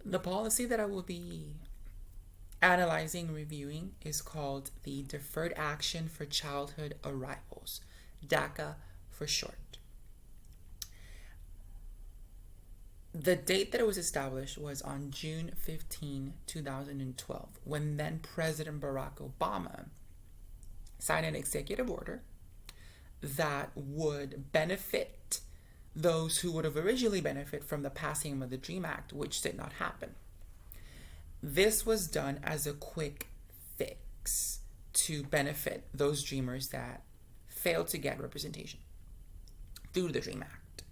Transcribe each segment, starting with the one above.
The policy that I will be analyzing and reviewing is called the Deferred Action for Childhood Arrivals, DACA for short. The date that it was established was on June 15, 2012, when then President Barack Obama signed an executive order that would benefit those who would have originally benefited from the passing of the DREAM Act, which did not happen. This was done as a quick fix to benefit those dreamers that failed to get representation through the DREAM Act.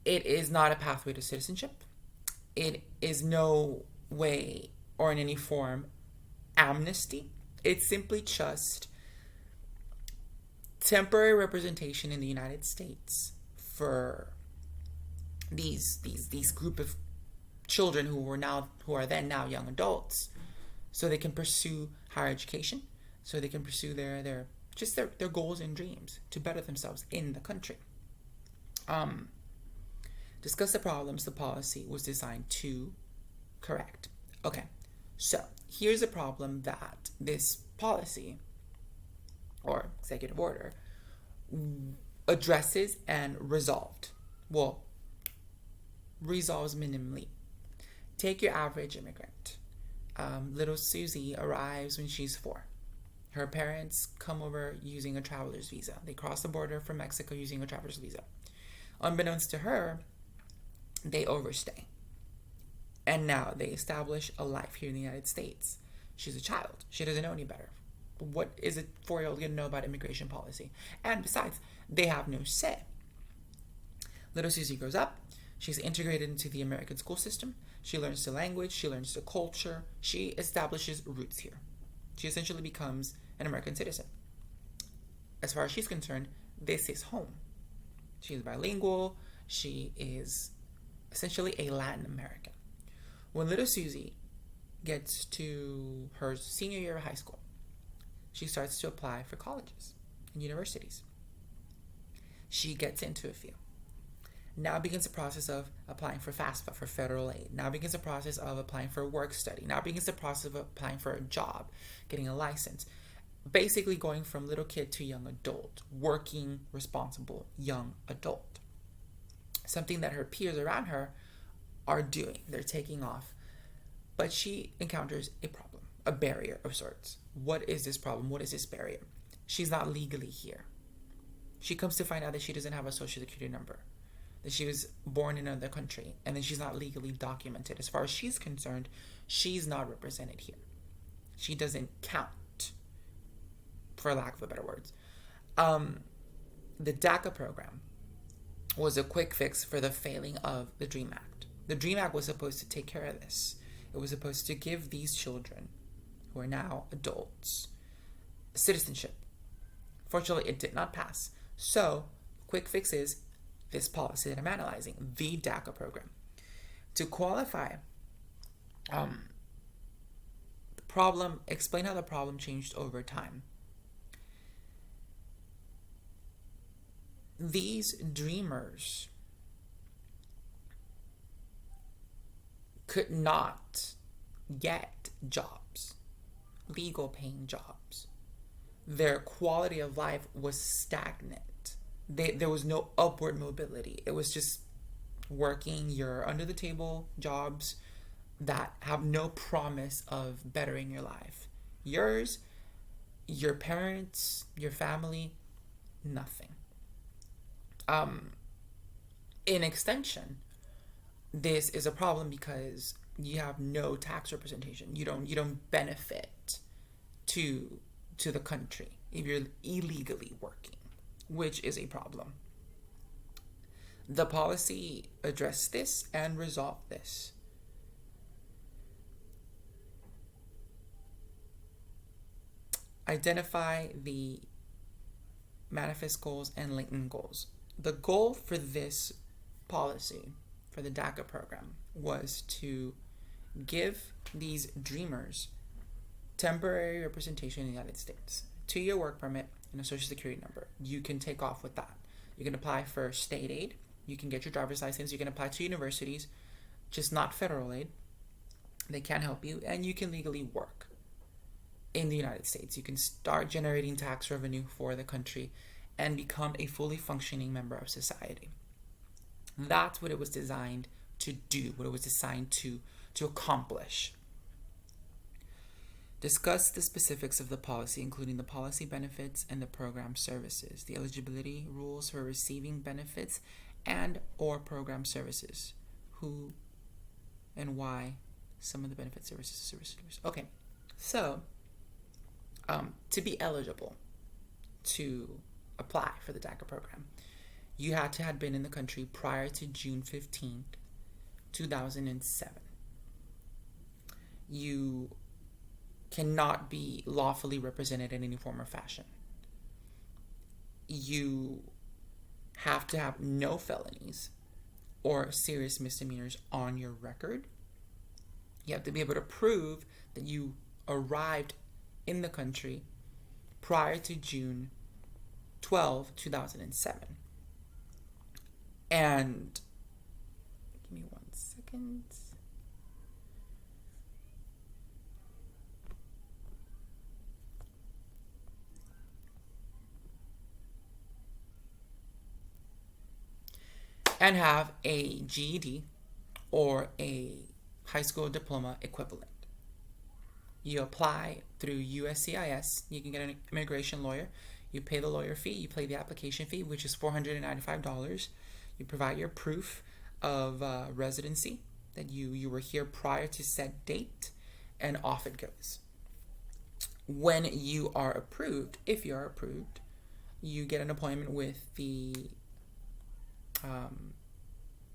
It is not a pathway to citizenship. It is no way or in any form amnesty. It's simply just temporary representation in the United States for these group of children who are then now young adults, so they can pursue higher education, so they can pursue their goals and dreams to better themselves in the country. Discuss the problems the policy was designed to correct. Okay, so here's a problem that this policy or executive order addresses and resolved. Well, resolves minimally. Take your average immigrant. Little Susie arrives when she's 4. Her parents come over using a traveler's visa. They cross the border from Mexico using a traveler's visa. Unbeknownst to her, they overstay. And now they establish a life here in the United States. She's a child. She doesn't know any better. What is a 4-year-old going to know about immigration policy? And besides, they have no say. Little Susie grows up. She's integrated into the American school system. She learns the language. She learns the culture. She establishes roots here. She essentially becomes an American citizen. As far as she's concerned, this is home. She is bilingual. She is essentially a Latin American. When little Susie gets to her senior year of high school, she starts to apply for colleges and universities. She gets into a few. Now begins the process of applying for FAFSA, for federal aid. Now begins the process of applying for work study. Now begins the process of applying for a job, getting a license. Basically going from little kid to young adult, working, responsible young adult. Something that her peers around her are doing. They're taking off. But she encounters a problem, a barrier of sorts. What is this problem? What is this barrier? She's not legally here. She comes to find out that she doesn't have a social security number, that she was born in another country, and then she's not legally documented. As far as she's concerned, she's not represented here. She doesn't count, for lack of better words. The DACA program was a quick fix for the failing of the DREAM Act. The DREAM Act was supposed to take care of this. It was supposed to give these children, who are now adults, citizenship. Fortunately, it did not pass. So, quick fix is this policy that I'm analyzing, the DACA program. To qualify, the problem, explain how the problem changed over time. These dreamers could not get jobs, legal paying jobs. Their quality of life was stagnant. There was no upward mobility. It was just working your under the table jobs that have no promise of bettering your life. Yours, your parents, your family, nothing. In extension, this is a problem because you have no tax representation. You don't benefit to the country if you're illegally working, which is a problem. The policy addressed this and resolved this. Identify the manifest goals and latent goals. The goal for this policy, for the DACA program, was to give these dreamers temporary representation in the United States, 2-year work permit, and a social security number. You can take off with that. You can apply for state aid. You can get your driver's license. You can apply to universities, just not federal aid. They can help you, and you can legally work in the United States. You can start generating tax revenue for the country and become a fully functioning member of society. That's what it was designed to do, what it was designed to accomplish. Discuss the specifics of the policy, including the policy benefits and the program services, the eligibility rules for receiving benefits and or program services, who and why some of the benefit services. Okay, so to be eligible to apply for the DACA program, you had to have been in the country prior to June 15th, 2007. You cannot be lawfully represented in any form or fashion. You have to have no felonies or serious misdemeanors on your record. You have to be able to prove that you arrived in the country prior to June 12, 2007. And give me 1 second. And have a GED or a high school diploma equivalent. You apply through USCIS. You can get an immigration lawyer. You pay the lawyer fee. You pay the application fee, which is $495. You provide your proof of residency, that you were here prior to said date, and off it goes. When you are approved, if you are approved, you get an appointment with the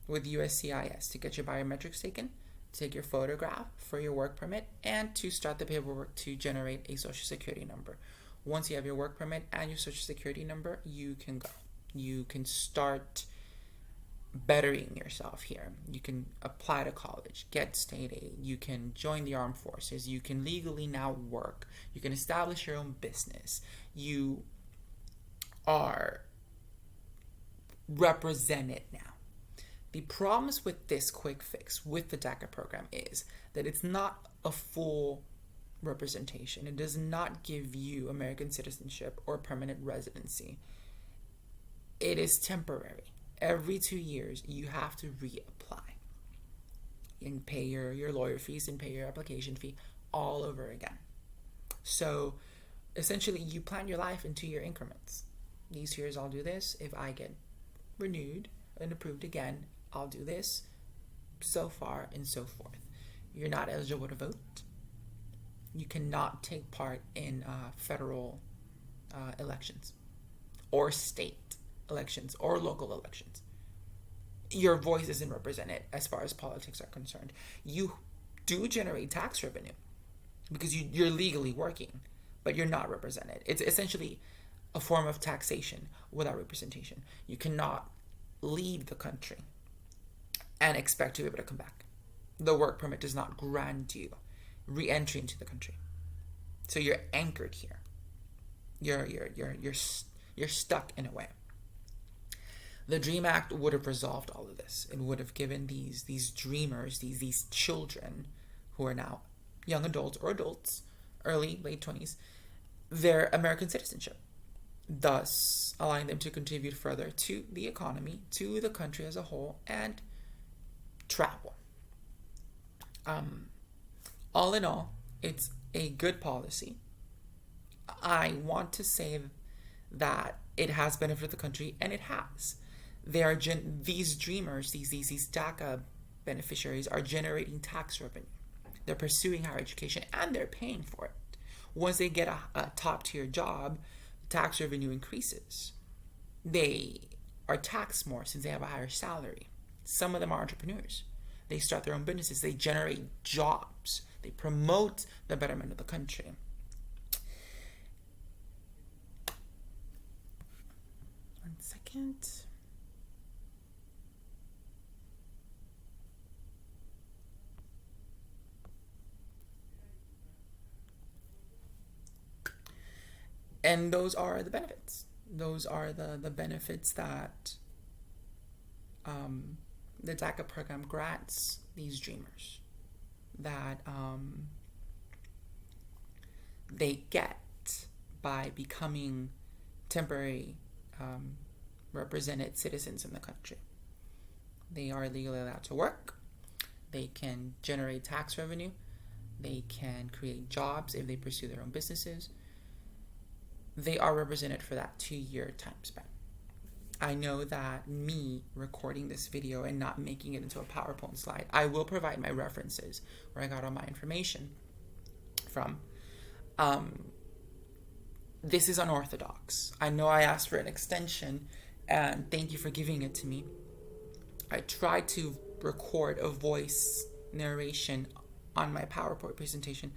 with USCIS to get your biometrics taken, take your photograph for your work permit, and to start the paperwork to generate a social security number. Once you have your work permit and your social security number, you can go. You can start bettering yourself here. You can apply to college, get state aid, you can join the armed forces, you can legally now work, you can establish your own business. You are represented now. The problems with this quick fix with the DACA program is that it's not a full representation. It does not give you American citizenship or permanent residency. It is temporary. Every 2 years, you have to reapply and pay your lawyer fees and pay your application fee all over again. So essentially, you plan your life in 2-year increments. These years, I'll do this. If I get renewed and approved again, I'll do this, so far and so forth. You're not eligible to vote. You cannot take part in federal elections or state elections or local elections. Your voice isn't represented as far as politics are concerned. You do generate tax revenue because you're legally working, but you're not represented. It's essentially a form of taxation without representation. You cannot leave the country and expect to be able to come back. The work permit does not grant you re-entry into the country. So you're anchored here. You're stuck in a way. The DREAM Act would have resolved all of this. It would have given these dreamers, these children who are now young adults or adults, early, late 20s, their American citizenship, thus allowing them to contribute further to the economy, to the country as a whole, and travel. All in all, it's a good policy. I want to say that it has benefited the country, and it has. These dreamers, these DACA beneficiaries are generating tax revenue. They're pursuing higher education, and they're paying for it. Once they get a top-tier job, tax revenue increases. They are taxed more since they have a higher salary. Some of them are entrepreneurs. They start their own businesses. They generate jobs. They promote the betterment of the country. One second. And those are the benefits. Those are the benefits that the DACA program grants these dreamers. that they get by becoming temporary represented citizens in the country. They are legally allowed to work. They can generate tax revenue. They can create jobs if they pursue their own businesses. They are represented for that 2-year time span. I know that me recording this video and not making it into a PowerPoint slide, I will provide my references where I got all my information from. This is unorthodox. I know I asked for an extension, and thank you for giving it to me. I tried to record a voice narration on my PowerPoint presentation.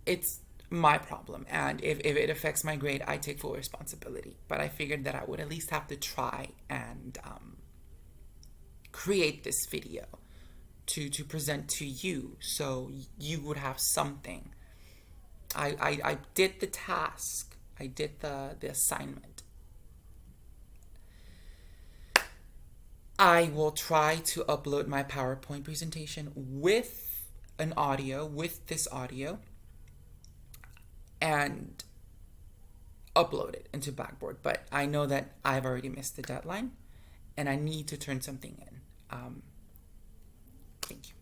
It's my problem, and if it affects my grade, I take full responsibility. But I figured that I would at least have to try and create this video to present to you, so you would have something. I did the task. I did the assignment. I will try to upload my PowerPoint presentation with this audio, and upload it into Blackboard. But I know that I've already missed the deadline, and I need to turn something in. Thank you.